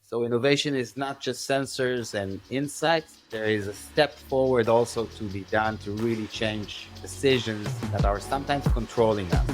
So innovation is not just sensors and insights. There is a step forward also to be done to really change decisions that are sometimes controlling us.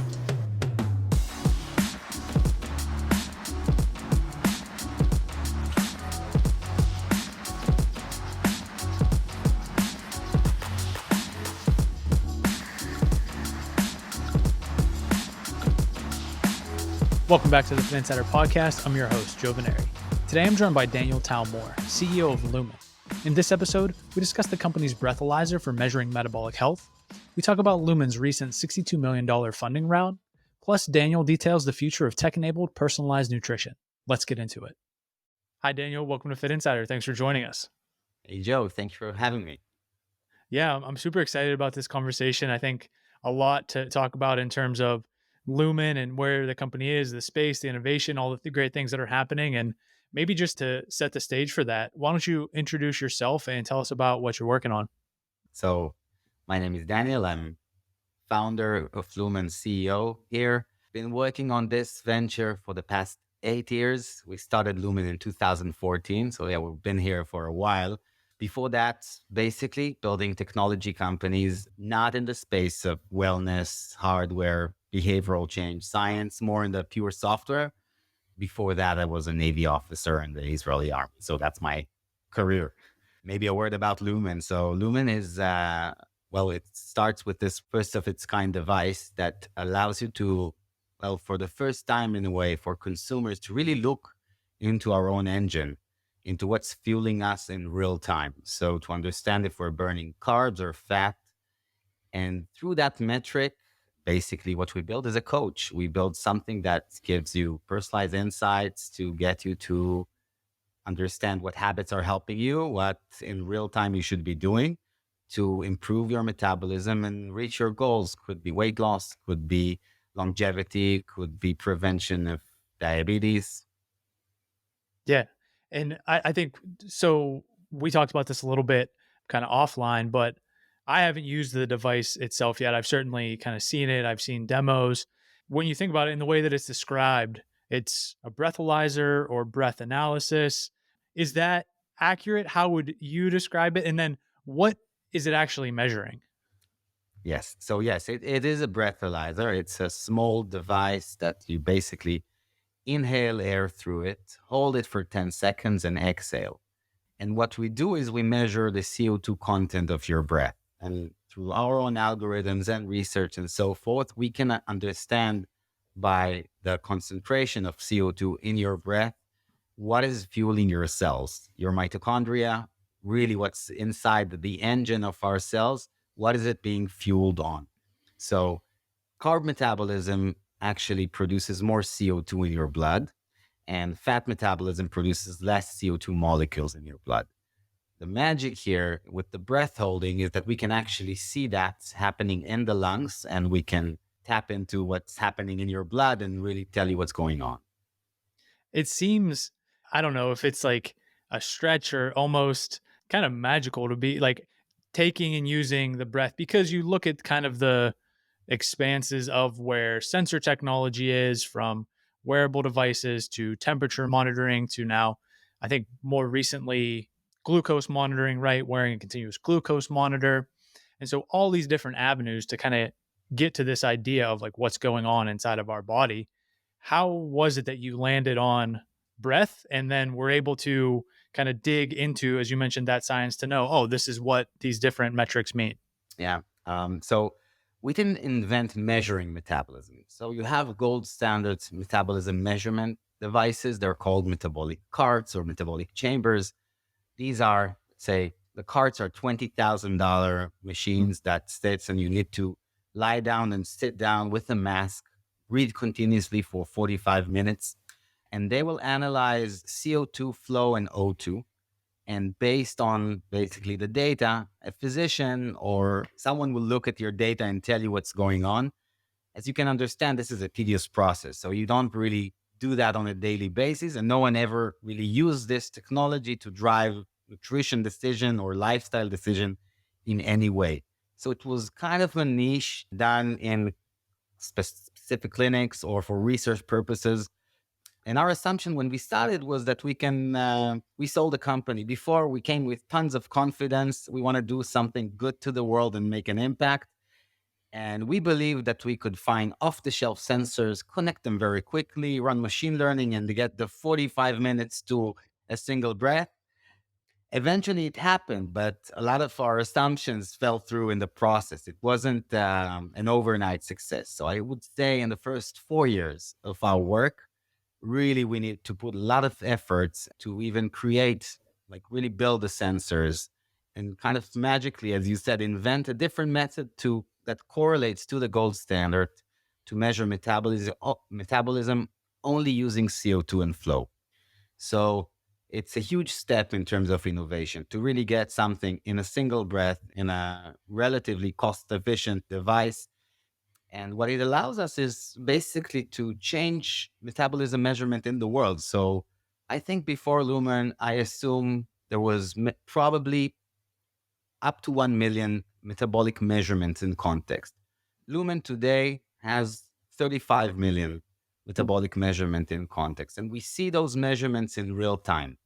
Welcome back to the Fitt Insider Podcast. I'm your host, Joe Veneri. Today I'm joined by Daniel Tal Mor, CEO of Lumen. In this episode, we discuss the company's breathalyzer for measuring metabolic health. We talk about Lumen's recent $62 million funding round. Plus, Daniel details the future of tech-enabled personalized nutrition. Let's get into it. Hi, Daniel. Welcome to Fitt Insider. Thanks for joining us. Hey, Joe, thank you for having me. Yeah, I'm super excited about this conversation. I think a lot to talk about in terms of Lumen and where the company is, the space, the innovation, all the great things that are happening. And maybe just to set the stage for that, why don't you introduce yourself and tell us about what you're working on? So my name is Daniel. I'm founder of Lumen, CEO here. Been working on this venture for the past 8 years. We started Lumen in 2014. So yeah, we've been here for a while. Before that, basically building technology companies, not in the space of wellness, hardware, behavioral change, science, more in the pure software. Before that, I was a Navy officer in the Israeli army. So that's my career. Maybe a word about Lumen. So Lumen is, it starts with this first of its kind device that allows you to, for the first time in a way, for consumers to really look into our own engine, into what's fueling us in real time. So to understand if we're burning carbs or fat. And through that metric, basically what we build is a coach. We build something that gives you personalized insights to get you to understand what habits are helping you, what in real time you should be doing to improve your metabolism and reach your goals. Could be weight loss, could be longevity, could be prevention of diabetes. Yeah. And I think so. We talked about this a little bit kind of offline, but I haven't used the device itself yet. I've certainly kind of seen it, I've seen demos. When you think about it in the way that it's described, it's a breathalyzer or breath analysis. Is that accurate? How would you describe it? And then what is it actually measuring? Yes. So yes, it is a breathalyzer. It's a small device that you basically inhale air through it, hold it for 10 seconds and exhale. And what we do is we measure the CO2 content of your breath. And through our own algorithms and research and so forth, we can understand by the concentration of CO2 in your breath, what is fueling your cells, your mitochondria, really what's inside the engine of our cells, what is it being fueled on? So carb metabolism actually produces more CO2 in your blood, and fat metabolism produces less CO2 molecules in your blood. The magic here with the breath holding is that we can actually see that happening in the lungs, and we can tap into what's happening in your blood and really tell you what's going on. It seems, I don't know if it's like a stretch or almost kind of magical to be like taking and using the breath, because you look at kind of the expanses of where sensor technology is, from wearable devices to temperature monitoring to now, I think more recently, glucose monitoring, right? Wearing a continuous glucose monitor. And so all these different avenues to kind of get to this idea of like what's going on inside of our body. How was it that you landed on breath and then were able to kind of dig into, as you mentioned, that science to know, oh, this is what these different metrics mean? Yeah. So we didn't invent measuring metabolism. So you have gold standard metabolism measurement devices. They're called metabolic carts or metabolic chambers. These are, say, the carts are $20,000 machines that sits, and you need to lie down and sit down with a mask, breathe continuously for 45 minutes, and they will analyze CO2 flow and O2. And based on basically the data, a physician or someone will look at your data and tell you what's going on. As you can understand, this is a tedious process. So you don't really do that on a daily basis. And no one ever really used this technology to drive nutrition decision or lifestyle decision in any way. So it was kind of a niche done in specific clinics or for research purposes. And our assumption when we started was that we sold a company. Before we came with tons of confidence. We want to do something good to the world and make an impact. And we believe that we could find off the shelf sensors, connect them very quickly, run machine learning, and get the 45 minutes to a single breath. Eventually it happened, but a lot of our assumptions fell through in the process. It wasn't an overnight success. So I would say in the first 4 years of our work, really we need to put a lot of efforts to even create, like really build the sensors and kind of magically, as you said, invent a different method to that correlates to the gold standard to measure metabolism only using CO2 and flow. So it's a huge step in terms of innovation to really get something in a single breath in a relatively cost efficient device. And what it allows us is basically to change metabolism measurement in the world. So I think before Lumen, I assume there was probably up to 1 million metabolic measurements in context. Lumen today has 35 million metabolic measurement in context. And we see those measurements in real time.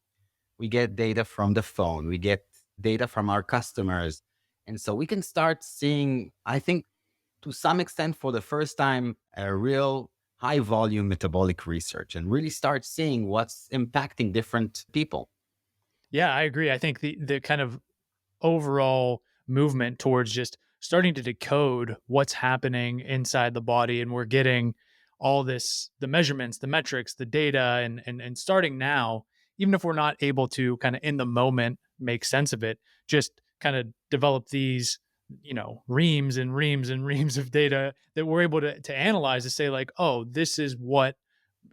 We get data from the phone, we get data from our customers. And so we can start seeing, I think, to some extent, for the first time, a real high volume metabolic research and really start seeing what's impacting different people. Yeah, I agree. I think the kind of overall movement towards just starting to decode what's happening inside the body, and we're getting all this, the measurements, the metrics, the data, and starting now, even if we're not able to kind of in the moment make sense of it, just kind of develop these, reams and reams and reams of data that we're able to analyze to say like, oh, this is what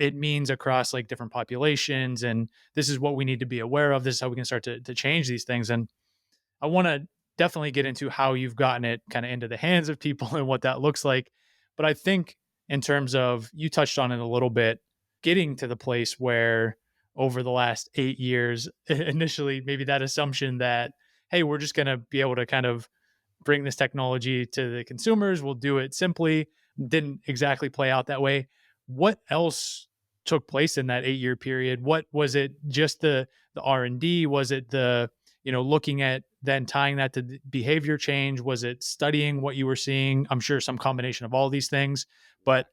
it means across like different populations, and this is what we need to be aware of, this is how we can start to change these things. And I want to definitely get into how you've gotten it kind of into the hands of people and what that looks like. But I think in terms of, you touched on it a little bit, getting to the place where over the last 8 years, initially, maybe that assumption that, hey, we're just going to be able to kind of bring this technology to the consumers, we'll do it simply, didn't exactly play out that way. What else took place in that 8 year period? What was it? Just the R&D? Was it the, looking at then tying that to behavior change? Was it studying what you were seeing? I'm sure some combination of all these things. But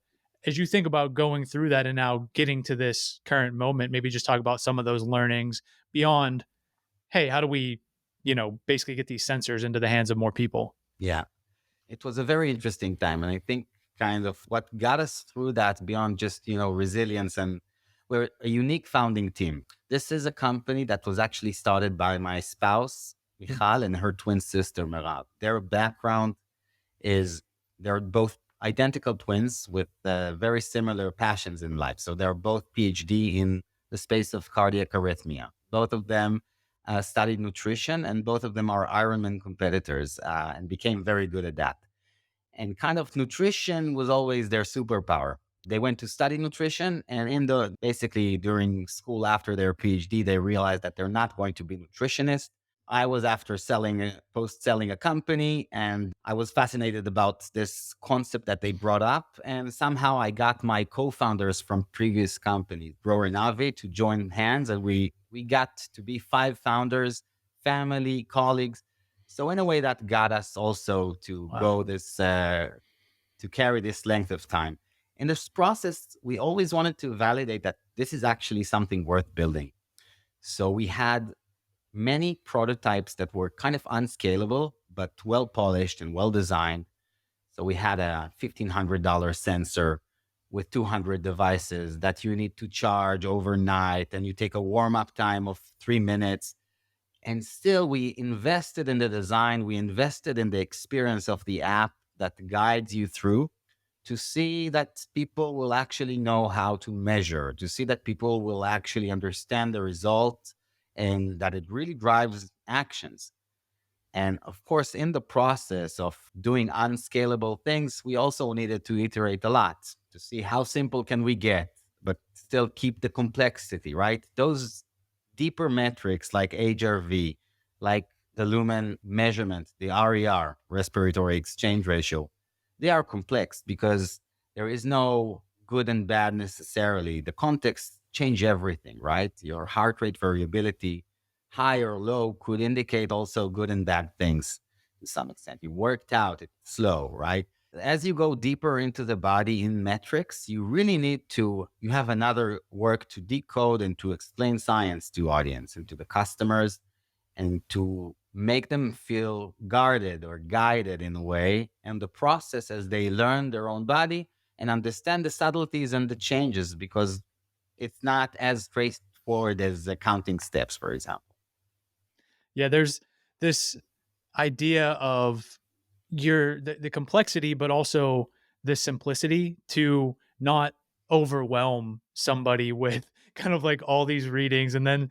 as you think about going through that and now getting to this current moment, maybe just talk about some of those learnings beyond, hey, how do we, basically get these sensors into the hands of more people? Yeah, it was a very interesting time. And I think kind of what got us through that beyond just, resilience, and we're a unique founding team. This is a company that was actually started by my spouse, Michal, and her twin sister, Merav. Their background is they're both identical twins with very similar passions in life. So they're both PhD in the space of cardiac arrhythmia. Both of them studied nutrition, and both of them are Ironman competitors and became very good at that. And kind of nutrition was always their superpower. They went to study nutrition, and basically during school after their PhD, they realized that they're not going to be nutritionists. I was after post selling a company, and I was fascinated about this concept that they brought up. And somehow I got my co-founders from previous companies, Bro and Avi, to join hands. And we got to be 5 founders, family, colleagues. So in a way that got us also to Wow. go to carry this length of time. In this process, we always wanted to validate that this is actually something worth building. So we had many prototypes that were kind of unscalable, but well polished and well designed. So we had a $1,500 sensor with 200 devices that you need to charge overnight, and you take a warm up time of 3 minutes. And still, we invested in the design, we invested in the experience of the app that guides you through to see that people will actually know how to measure, to see that people will actually understand the result and that it really drives actions. And of course, in the process of doing unscalable things, we also needed to iterate a lot to see how simple can we get, but still keep the complexity, right? Those deeper metrics like HRV, like the Lumen measurement, the RER, respiratory exchange ratio, they are complex because there is no good and bad necessarily. The context change everything, right? Your heart rate variability, high or low, could indicate also good and bad things to some extent. You worked out, it's slow, right? As you go deeper into the body in metrics, you really need to, you have another work to decode and to explain science to audience and to the customers and to make them feel guarded or guided in a way. And the process as they learn their own body and understand the subtleties and the changes, because it's not as straightforward as the counting steps, for example. Yeah, there's this idea of the complexity, but also the simplicity to not overwhelm somebody with kind of like all these readings. And then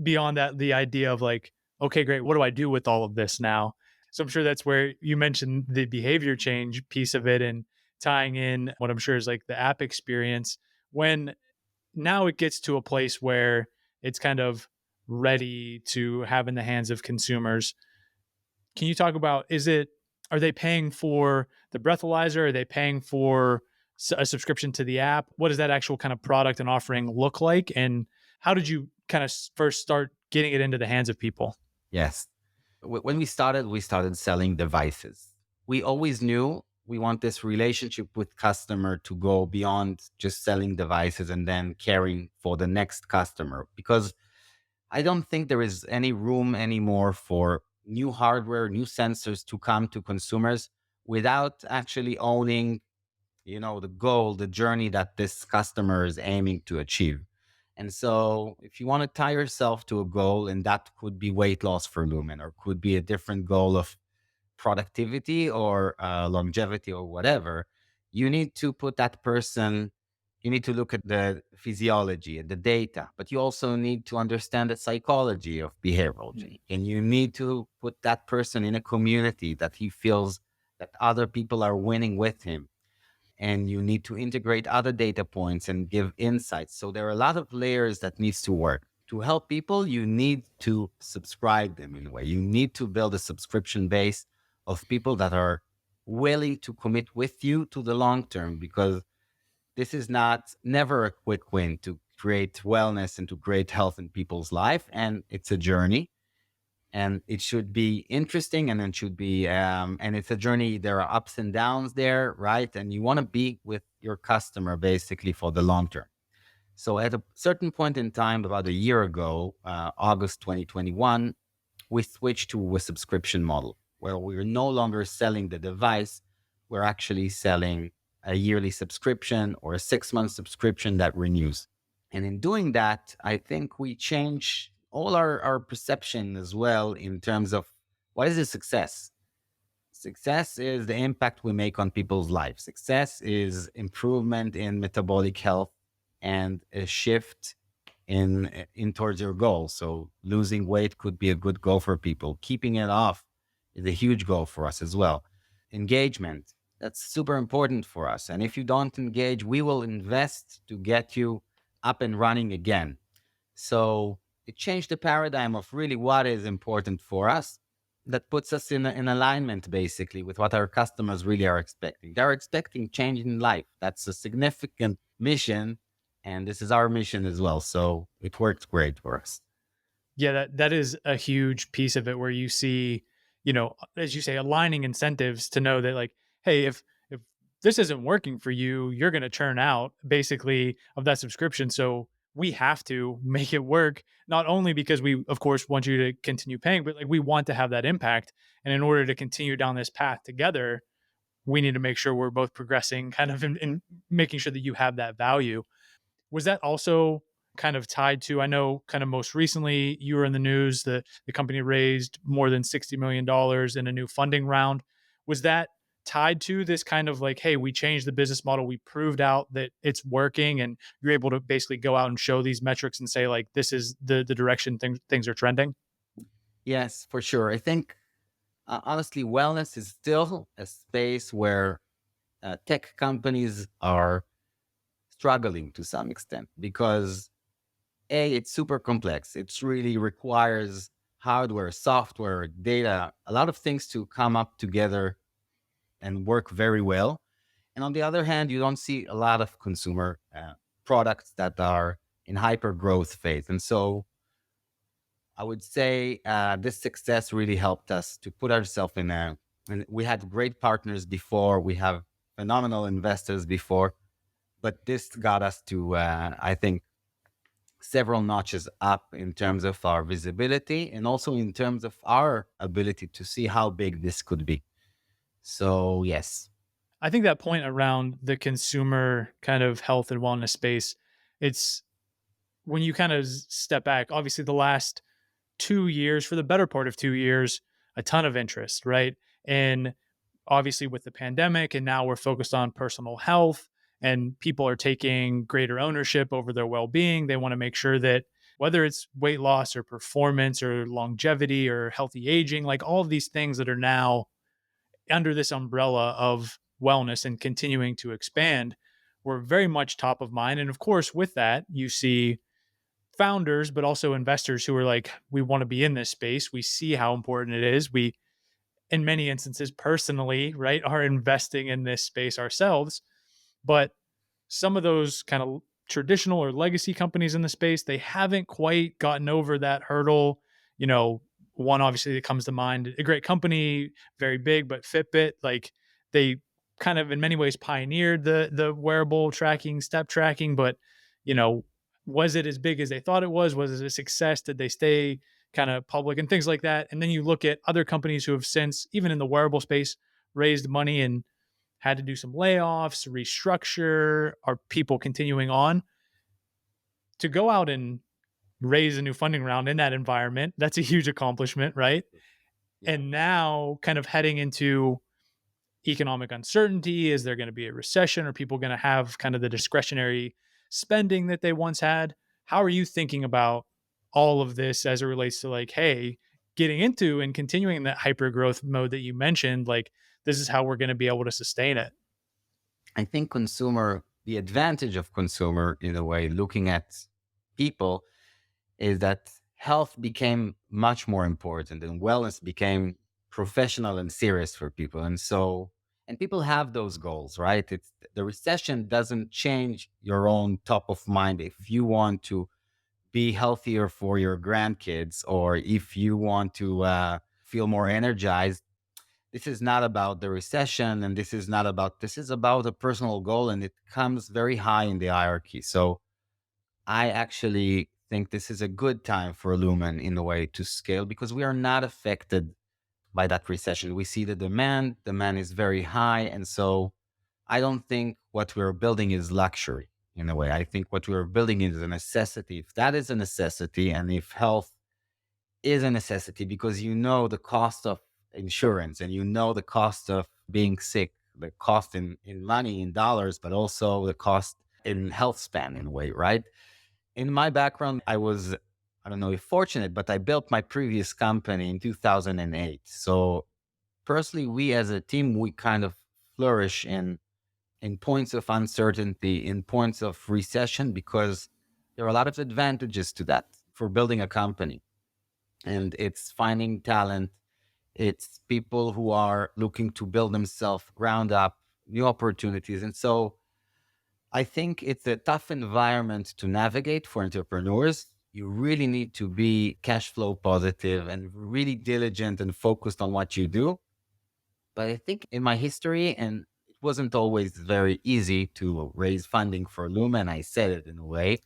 beyond that, the idea of like, okay, great, what do I do with all of this now? So I'm sure that's where you mentioned the behavior change piece of it and tying in what I'm sure is like the app experience when now it gets to a place where it's kind of ready to have in the hands of consumers. Can you talk about, is it, are they paying for the breathalyzer? Are they paying for a subscription to the app? What does that actual kind of product and offering look like? And how did you kind of first start getting it into the hands of people? Yes. When we started selling devices. We always knew we want this relationship with customer to go beyond just selling devices and then caring for the next customer, because I don't think there is any room anymore for new hardware, new sensors to come to consumers without actually owning, the goal, the journey that this customer is aiming to achieve. And so if you want to tie yourself to a goal, and that could be weight loss for Lumen, or could be a different goal of productivity or longevity or whatever, you need to put that person, you need to look at the physiology and the data, but you also need to understand the psychology of behavioral Mm. change. And you need to put that person in a community that he feels that other people are winning with him. And you need to integrate other data points and give insights. So there are a lot of layers that needs to work. To help people, you need to subscribe them in a way. You need to build a subscription base of people that are willing to commit with you to the long term, because this is not never a quick win to create wellness and to create health in people's life. And it's a journey, and it should be interesting, and it should be and it's a journey. There are ups and downs there, right? And you want to be with your customer basically for the long term. So at a certain point in time, about a year ago, August 2021, we switched to a subscription model where we're no longer selling the device. We're actually selling a yearly subscription or a 6-month subscription that renews. And in doing that, I think we change all our perception as well in terms of what is a success. Success is the impact we make on people's lives. Success is improvement in metabolic health and a shift in towards your goal. So losing weight could be a good goal for people. Keeping it off is a huge goal for us as well. Engagement, that's super important for us. And if you don't engage, we will invest to get you up and running again. So it changed the paradigm of really what is important for us. That puts us in alignment basically with what our customers really are expecting. They're expecting change in life. That's a significant mission. And this is our mission as well. So it worked great for us. Yeah, that is a huge piece of it where you see, as you say, aligning incentives to know that like, hey, if this isn't working for you, you're going to churn out basically of that subscription. So we have to make it work, not only because we of course want you to continue paying, but like we want to have that impact. And in order to continue down this path together, we need to make sure we're both progressing kind of in making sure that you have that value. Was that also kind of tied to, I know kind of most recently you were in the news that the company raised more than $60 million in a new funding round. Was that tied to this kind of like, hey, we changed the business model, we proved out that it's working, and you're able to basically go out and show these metrics and say like this is the direction things are trending? Yes, for sure. I think honestly, wellness is still a space where tech companies are struggling to some extent because it's super complex. It really requires hardware, software, data, a lot of things to come up together and work very well. And on the other hand, you don't see a lot of consumer products that are in hyper growth phase. And so I would say this success really helped us to put ourselves in a, and we had great partners before, we have phenomenal investors before, but this got us to, I think, several notches up in terms of our visibility and also in terms of our ability to see how big this could be. So, yes. I think that point around the consumer kind of health and wellness space, it's when you kind of step back, obviously the last 2 years, for the better part of 2 years, a ton of interest, right? And obviously with the pandemic, and now we're focused on personal health, and people are taking greater ownership over their well being. They want to make sure that whether it's weight loss or performance or longevity or healthy aging, like all of these things that are now under this umbrella of wellness and continuing to expand, were very much top of mind. And of course, with that, you see founders, but also investors who are like, we want to be in this space. We see how important it is. We, in many instances, personally, right, are investing in this space ourselves. But some of those kind of traditional or legacy companies in the space, they haven't quite gotten over that hurdle. You know, one obviously that comes to mind, a great company, very big, but Fitbit, like they kind of in many ways pioneered the wearable tracking, step tracking, but you know, was it as big as they thought it was? Was it a success? Did they stay kind of public and things like that? And then you look at other companies who have since, even in the wearable space, raised money and had to do some layoffs, restructure, are people continuing on to go out and raise a new funding round in that environment? That's a huge accomplishment, right? Yeah. And now, kind of heading into economic uncertainty, is there going to be a recession? Are people going to have kind of the discretionary spending that they once had? How are you thinking about all of this as it relates to like, hey, getting into and continuing that hyper growth mode that you mentioned? Like, this is how we're going to be able to sustain it. I think the advantage of consumer, in a way, looking at people, is that health became much more important and wellness became professional and serious for people. And so, and people have those goals, right? It's the recession doesn't change your own top of mind. If you want to be healthier for your grandkids, or if you want to feel more energized, this is not about the recession, and this is about a personal goal, and it comes very high in the hierarchy. So I actually think this is a good time for Lumen in a way to scale because we are not affected by that recession. We see the demand is very high. And so I don't think what we're building is luxury in a way. I think what we're building is a necessity. If that is a necessity, and if health is a necessity, because you know the cost of insurance and you know the cost of being sick, the cost in money, in dollars, but also the cost in health span in a way, right? In my background, I don't know if fortunate, but I built my previous company in 2008. So personally, we as a team, we kind of flourish in points of uncertainty, in points of recession, because there are a lot of advantages to that for building a company. And it's finding talent. It's people who are looking to build themselves ground up, new opportunities. And so I think it's a tough environment to navigate for entrepreneurs. You really need to be cash flow positive and really diligent and focused on what you do. But I think in my history, and it wasn't always very easy to raise funding for Lumen, I said it in a way,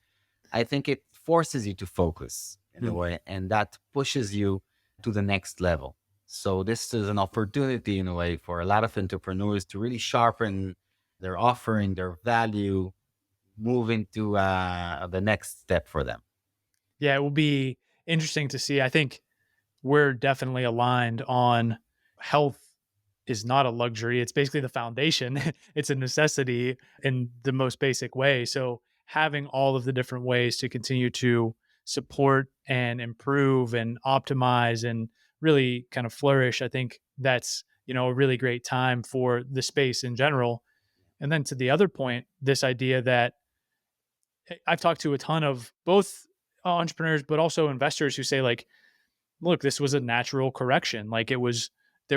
I think it forces you to focus in a Mm. way, and that pushes you to the next level. So this is an opportunity in a way for a lot of entrepreneurs to really sharpen their offering, their value, move into the next step for them. Yeah, it will be interesting to see. I think we're definitely aligned on health is not a luxury. It's basically the foundation. It's a necessity in the most basic way. So having all of the different ways to continue to support and improve and optimize and really kind of flourish, I think that's, a really great time for the space in general. And then to the other point, this idea that I've talked to a ton of both entrepreneurs, but also investors who say like, look, this was a natural correction. Like there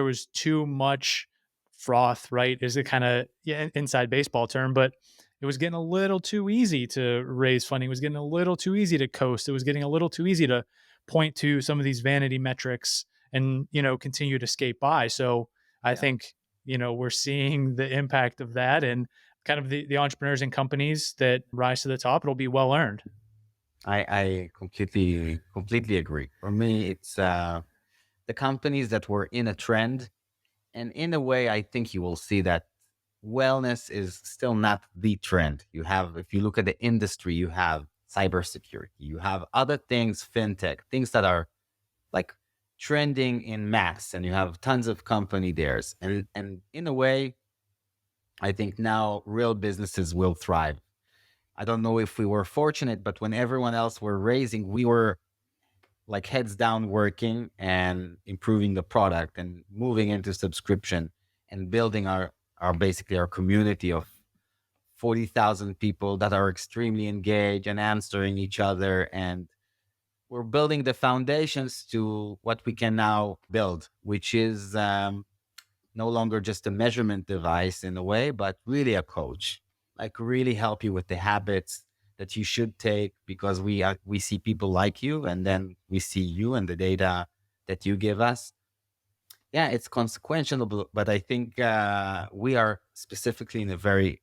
was too much froth, right? Is it kind of, yeah, inside baseball term, but it was getting a little too easy to raise funding. It was getting a little too easy to coast. It was getting a little too easy to point to some of these vanity metrics and, continue to skate by. So I Yeah. think, we're seeing the impact of that, and kind of the entrepreneurs and companies that rise to the top. It'll be well earned. I completely agree. For me, it's the companies that were in a trend. And in a way, I think you will see that wellness is still not the trend. You have, if you look at the industry, you have cybersecurity, you have other things, fintech, things that are like trending in mass, and you have tons of company theirs. And in a way, I think now real businesses will thrive. I don't know if we were fortunate, but when everyone else were raising, we were like heads down working and improving the product and moving into subscription and building our basically our community of 40,000 people that are extremely engaged and answering each other. And we're building the foundations to what we can now build, which is no longer just a measurement device in a way, but really a coach, like really help you with the habits that you should take, because we see people like you, and then we see you and the data that you give us. Yeah, it's consequential, but I think we are specifically in a very.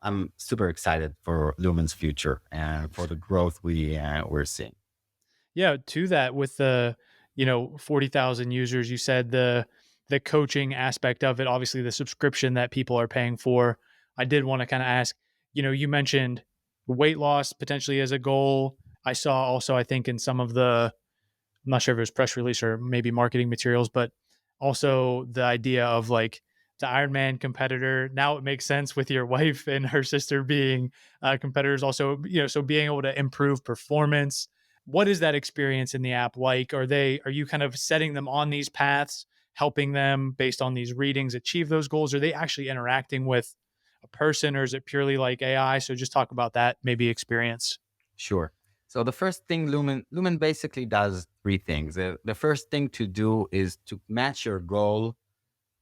I'm super excited for Lumen's future and for the growth we're seeing. Yeah, to that, with the 40,000 users, you said the coaching aspect of it, obviously the subscription that people are paying for. I did want to kind of ask, you mentioned weight loss potentially as a goal. I saw also, I think, in some of the, I'm not sure if it was press release or maybe marketing materials, but also the idea of like the Ironman competitor. Now it makes sense with your wife and her sister being competitors. Also, so being able to improve performance. What is that experience in the app like? Are you kind of setting them on these paths, helping them based on these readings achieve those goals? Are they actually interacting with a person, or is it purely like AI? So just talk about that maybe experience. Sure. So the first thing Lumen basically does three things. The first thing to do is to match your goal,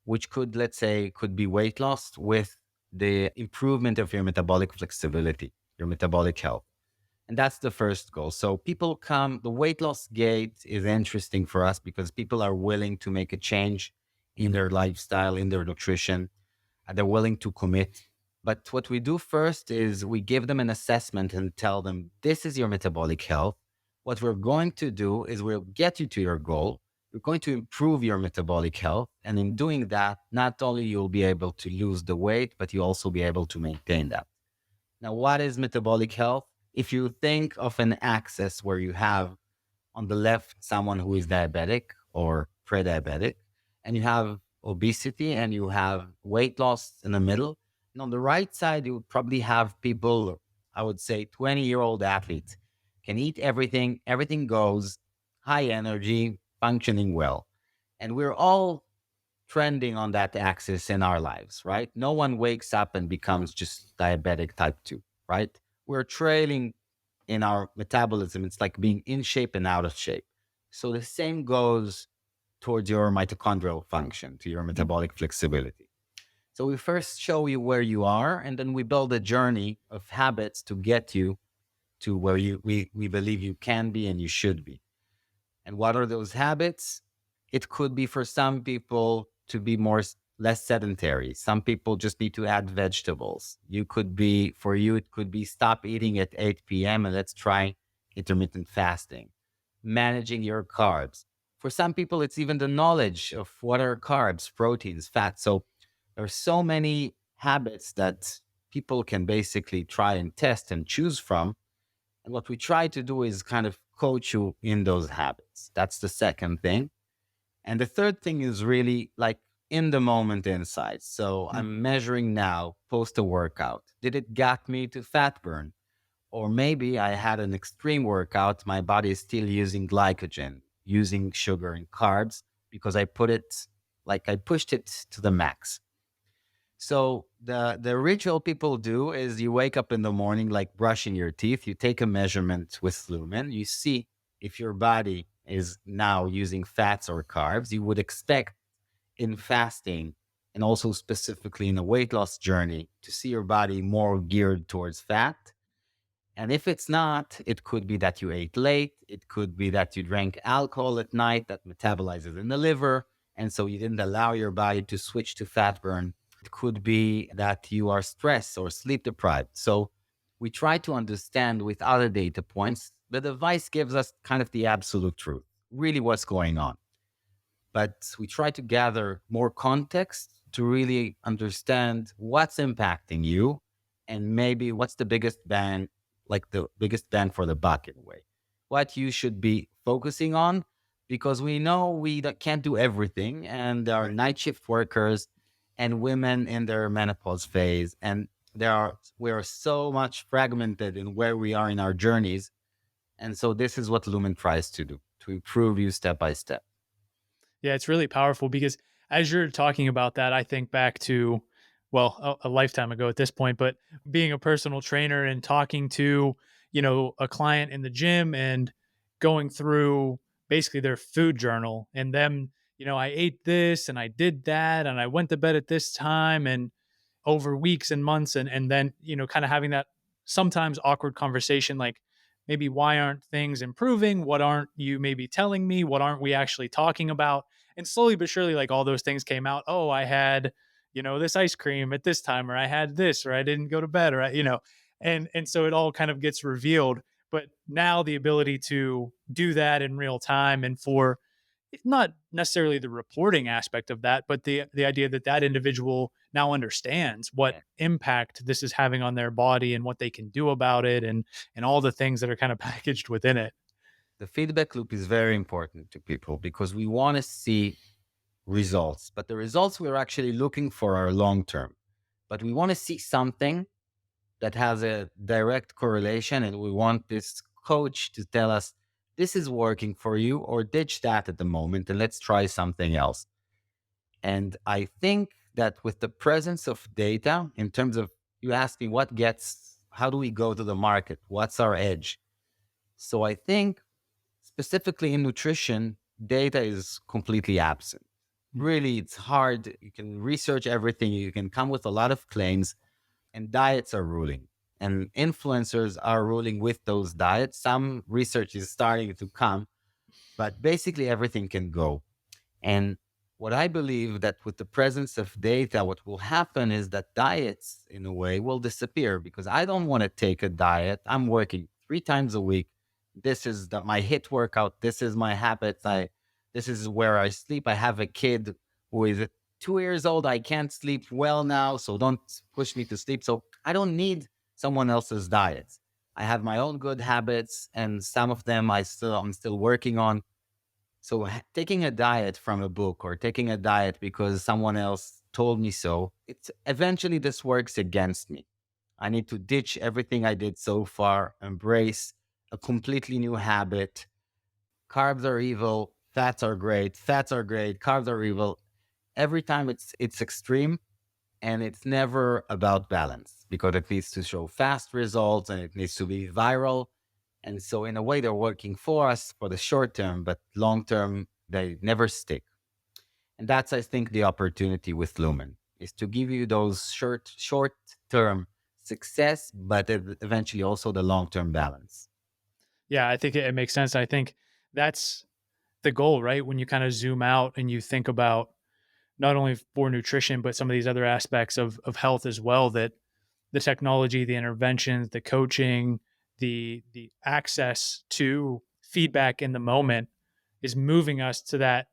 which could, let's say, could be weight loss, with the improvement of your metabolic flexibility, your metabolic health. And that's the first goal. So people come, the weight loss gate is interesting for us because people are willing to make a change in their lifestyle, in their nutrition, and they're willing to commit. But what we do first is we give them an assessment and tell them, this is your metabolic health. What we're going to do is we'll get you to your goal. We're going to improve your metabolic health. And in doing that, not only you'll be able to lose the weight, but you'll also be able to maintain that. Now, what is metabolic health? If you think of an axis where you have on the left someone who is diabetic or pre-diabetic, and you have obesity and you have weight loss in the middle, and on the right side you would probably have people, I would say 20-year-old athletes, can eat everything, everything goes, high energy, functioning well. And we're all trending on that axis in our lives, right? No one wakes up and becomes just diabetic type 2, right? We're trailing in our metabolism. It's like being in shape and out of shape. So the same goes towards your mitochondrial function, to your metabolic flexibility. So we first show you where you are, and then we build a journey of habits to get you to where we believe you can be and you should be. And what are those habits? It could be for some people to be less sedentary. Some people just need to add vegetables. For you, it could be stop eating at 8 p.m. and let's try intermittent fasting. Managing your carbs. For some people, it's even the knowledge of what are carbs, proteins, fats. So there are so many habits that people can basically try and test and choose from. And what we try to do is kind of coach you in those habits. That's the second thing. And the third thing is really like in the moment insights. So Mm. I'm measuring now post a workout. Did it get me to fat burn? Or maybe I had an extreme workout. My body is still using glycogen, using sugar and carbs because I pushed it to the max. So the ritual people do is you wake up in the morning, like brushing your teeth. You take a measurement with Lumen. You see if your body is now using fats or carbs. You would expect in fasting and also specifically in a weight loss journey to see your body more geared towards fat. And if it's not, it could be that you ate late. It could be that you drank alcohol at night that metabolizes in the liver. And so you didn't allow your body to switch to fat burn. It could be that you are stressed or sleep deprived. So we try to understand with other data points. The device gives us kind of the absolute truth, really what's going on. But we try to gather more context to really understand what's impacting you and maybe what's the biggest bang, like the biggest bang for the buck in a way, what you should be focusing on, because we know can't do everything. And there are night shift workers and women in their menopause phase. And we are so much fragmented in where we are in our journeys. And so this is what Lumen tries to do, to improve you step by step. Yeah, it's really powerful because as you're talking about that, I think back to, well, a lifetime ago at this point, but being a personal trainer and talking to, a client in the gym and going through basically their food journal and them, I ate this and I did that and I went to bed at this time and over weeks and months and then, kind of having that sometimes awkward conversation like, maybe why aren't things improving? What aren't you maybe telling me? What aren't we actually talking about? And slowly but surely, like all those things came out. Oh, I had, this ice cream at this time, or I had this, or I didn't go to bed, or and so it all kind of gets revealed. But now the ability to do that in real time and for not necessarily the reporting aspect of that, but the idea that that individual now understands what impact this is having on their body and what they can do about it, and all the things that are kind of packaged within it. The feedback loop is very important to people because we want to see results, but the results we're actually looking for are long term. But we want to see something that has a direct correlation, and we want this coach to tell us this is working for you, or ditch that at the moment and let's try something else. And I think that with the presence of data, in terms of you ask me how do we go to the market? What's our edge? So I think specifically in nutrition, data is completely absent. Really, it's hard. You can research everything, you can come with a lot of claims, and diets are ruling. And influencers are ruling with those diets. Some research is starting to come, but basically everything can go. And what I believe that with the presence of data, what will happen is that diets, in a way, will disappear because I don't want to take a diet. I'm working 3 times a week. This is my hit workout. This is my habits. This is where I sleep. I have a kid who is 2 years old. I can't sleep well now, so don't push me to sleep. So I don't need someone else's diets. I have my own good habits, and some of them I'm still working on. So taking a diet from a book or taking a diet because someone else told me so, it's eventually this works against me. I need to ditch everything I did so far, embrace a completely new habit. Carbs are evil, fats are great, carbs are evil. Every time it's extreme, and it's never about balance because it needs to show fast results and it needs to be viral. And so in a way, they're working for us for the short term, but long term, they never stick. And that's, I think, the opportunity with Lumen is to give you those short term success, but eventually also the long term balance. Yeah, I think it makes sense. I think that's the goal, right? When you kind of zoom out and you think about not only for nutrition, but some of these other aspects of health as well, that the technology, the interventions, the coaching, the access to feedback in the moment is moving us to that.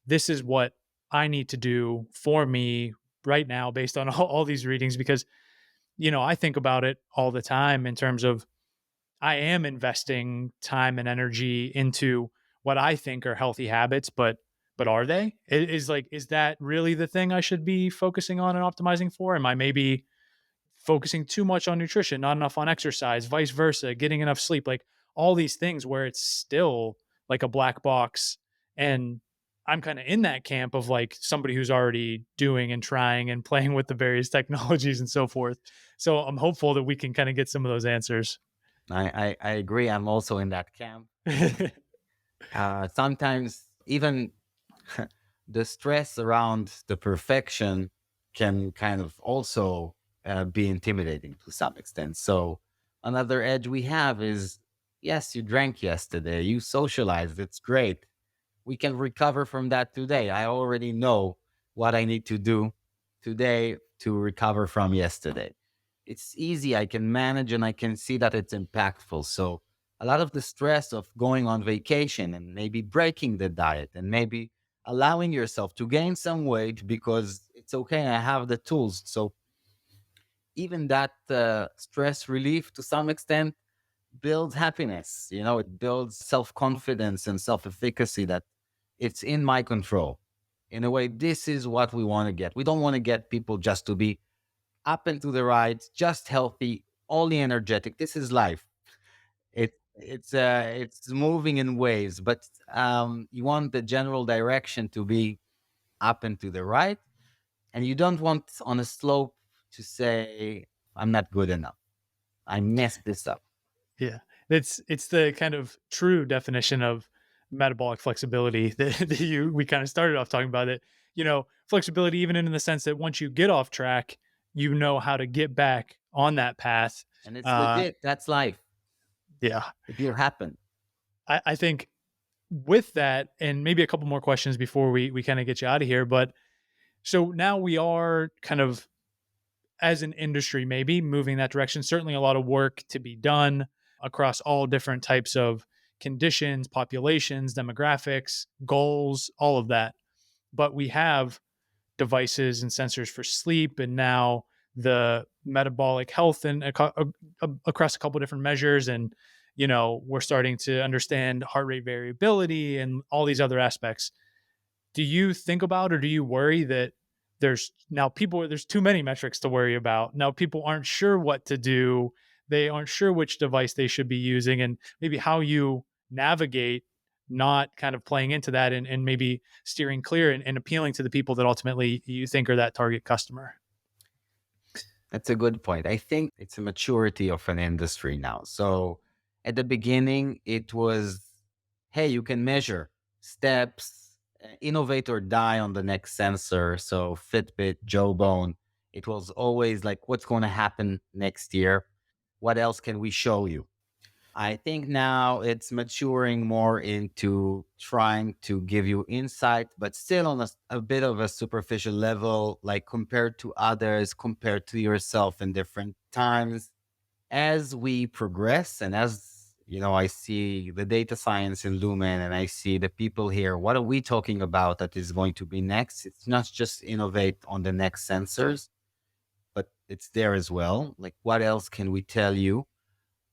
This is what I need to do for me right now based on all these readings because I think about it all the time in terms of I am investing time and energy into what I think are healthy habits, but are they? Is that really the thing I should be focusing on and optimizing for? Am I maybe focusing too much on nutrition, not enough on exercise, vice versa, getting enough sleep, like all these things where it's still like a black box. And I'm kind of in that camp of like somebody who's already doing and trying and playing with the various technologies and so forth. So I'm hopeful that we can kind of get some of those answers. I agree. I'm also in that camp. Sometimes even the stress around the perfection can kind of also be intimidating to some extent. So another edge we have is, yes, you drank yesterday, you socialized, it's great. We can recover from that today. I already know what I need to do today to recover from yesterday. It's easy. I can manage and I can see that it's impactful. So a lot of the stress of going on vacation and maybe breaking the diet and maybe allowing yourself to gain some weight because it's okay. I have the tools. So even that stress relief to some extent builds happiness. You know, it builds self confidence and self efficacy that it's in my control. In a way, this is what we want to get. We don't want to get people just to be up and to the right, just healthy, only energetic. This is life. It's moving in waves, but you want the general direction to be up and to the right, and you don't want on a slope to say I'm not good enough. I messed this up. Yeah. It's the kind of true definition of metabolic flexibility that you we kind of started off talking about it. Flexibility even in the sense that once you get off track, you know how to get back on that path. And it's Uh legit. That's life. yeah. It will happen. I think with that, and maybe a couple more questions before we kind of get you out of here, but so now we are kind of as an industry maybe moving that direction. Certainly a lot of work to be done across all different types of conditions, populations, demographics, goals, all of that. But we have devices and sensors for sleep, and now the metabolic health and across a couple different measures. And we're starting to understand heart rate variability and all these other aspects. Do you think about, or do you worry that there's too many metrics to worry about? Now people aren't sure what to do. They aren't sure which device they should be using, and maybe how you navigate not kind of playing into that, and maybe steering clear, and appealing to the people that ultimately you think are that target customer. That's a good point. I think it's a maturity of an industry now. So at the beginning, it was, hey, you can measure steps, innovate or die on the next sensor. So Fitbit, Jawbone, it was always like, what's going to happen next year? What else can we show you? I think now it's maturing more into trying to give you insight, but still on a bit of a superficial level, like compared to others, compared to yourself in different times. As we progress, and as I see the data science in Lumen and I see the people here, what are we talking about that is going to be next? It's not just innovate on the next sensors, but it's there as well. Like, what else can we tell you?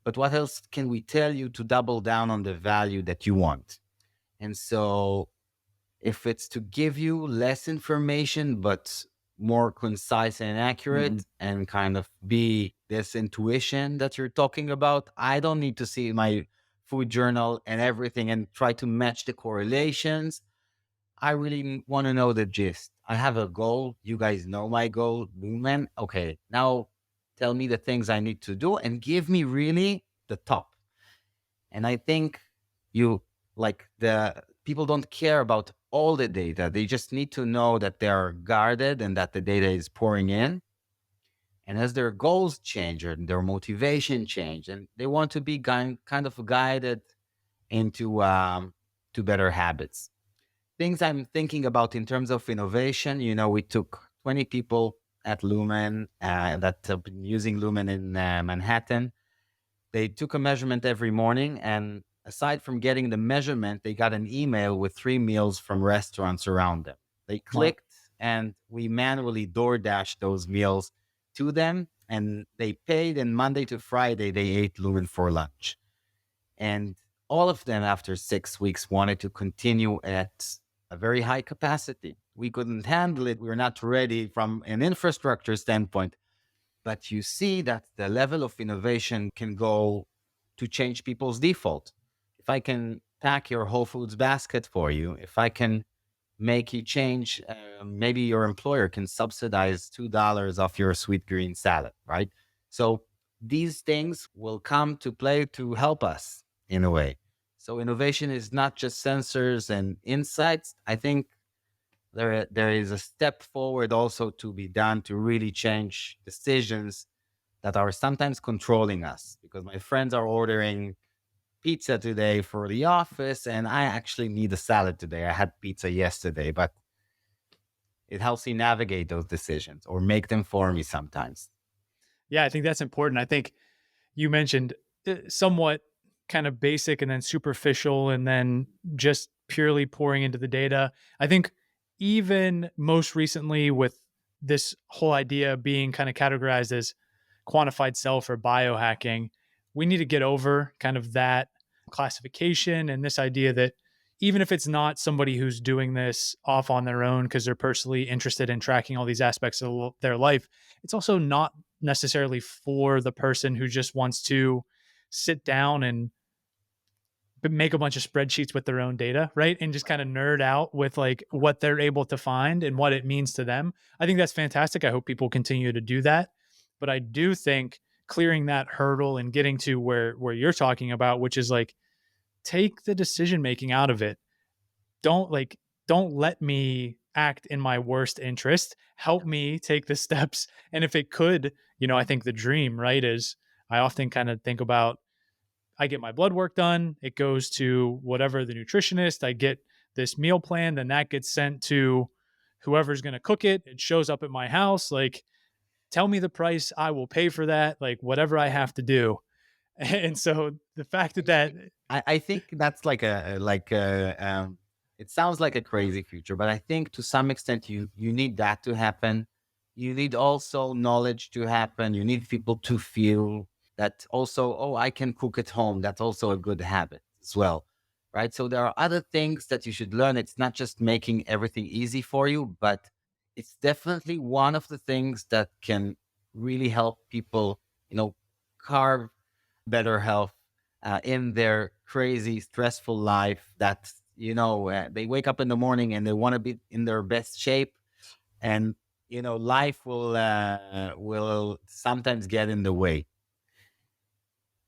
But what else can we tell you to double down on the value that you want? And so, if it's to give you less information, but more concise and accurate, and kind of be this intuition that you're talking about, I don't need to see my food journal and everything and try to match the correlations. I really want to know the gist. I have a goal. You guys know my goal, Lumen. Okay, now tell me the things I need to do and give me really the top. And I think you like the people don't care about all the data. They just need to know that they are guarded and that the data is pouring in. And as their goals change and their motivation change, and they want to be kind of guided into to better habits. Things I'm thinking about in terms of innovation, we took 20 people at Lumen that have been using Lumen in Manhattan. They took a measurement every morning, and aside from getting the measurement, they got an email with 3 meals from restaurants around them. They clicked, and we manually door dashed those meals to them, and they paid. And Monday to Friday, they ate Lumen for lunch. And all of them, after 6 weeks, wanted to continue at a very high capacity. We couldn't handle it. We were not ready from an infrastructure standpoint. But you see that the level of innovation can go to change people's default. If I can pack your Whole Foods basket for you, if I can make you change, maybe your employer can subsidize $2 off your sweet green salad, right? So these things will come to play to help us in a way. So innovation is not just sensors and insights. I think there is a step forward also to be done to really change decisions that are sometimes controlling us. Because my friends are ordering pizza today for the office, and I actually need a salad today. I had pizza yesterday, but it helps me navigate those decisions or make them for me sometimes. Yeah, I think that's important. I think you mentioned somewhat kind of basic and then superficial and then just purely pouring into the data. I think even most recently with this whole idea being kind of categorized as quantified self or biohacking, we need to get over kind of that classification and this idea that even if it's not somebody who's doing this off on their own because they're personally interested in tracking all these aspects of their life, it's also not necessarily for the person who just wants to sit down and make a bunch of spreadsheets with their own data, right? And just kind of nerd out with like what they're able to find and what it means to them. I think that's fantastic. I hope people continue to do that. But I do think clearing that hurdle and getting to where you're talking about, which is like take the decision making out of it. Don't like don't let me act in my worst interest. Help me take the steps. And if it could, I think the dream, right, is I often kind of think about I get my blood work done, it goes to whatever the nutritionist, I get this meal plan, then that gets sent to whoever's going to cook it. It shows up at my house. Like, tell me the price, I will pay for that, like whatever I have to do. And so the fact that I think that's it sounds like a crazy future, but I think to some extent you need that to happen. You need also knowledge to happen. You need people to feel that also, oh, I can cook at home. That's also a good habit as well. Right. So there are other things that you should learn. It's not just making everything easy for you, but it's definitely one of the things that can really help people, carve better health in their crazy, stressful life that, they wake up in the morning and they want to be in their best shape. And, life will sometimes get in the way.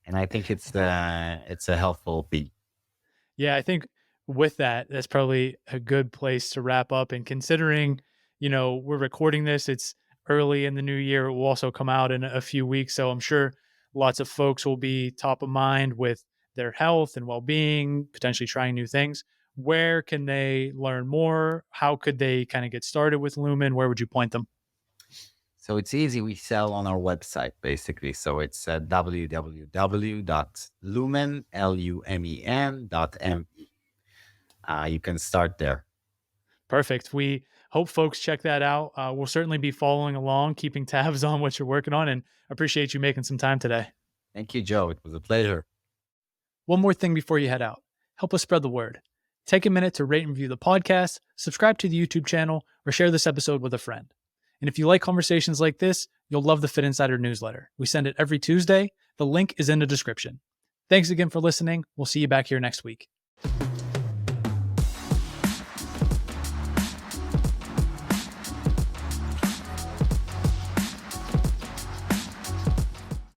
And I think it's a helpful piece. Yeah, I think with that, that's probably a good place to wrap up. And considering, we're recording this, it's early in the new year. It will also come out in a few weeks. So I'm sure lots of folks will be top of mind with their health and well being, potentially trying new things. Where can they learn more? How could they kind of get started with Lumen? Where would you point them? So it's easy. We sell on our website, basically. So it's www.lumen.me. You can start there. Perfect. We hope folks check that out. We'll certainly be following along, keeping tabs on what you're working on, and appreciate you making some time today. Thank you, Joe. It was a pleasure. One more thing before you head out, help us spread the word. Take a minute to rate and review the podcast, subscribe to the YouTube channel, or share this episode with a friend. And if you like conversations like this, you'll love the Fit Insider newsletter. We send it every Tuesday. The link is in the description. Thanks again for listening. We'll see you back here next week.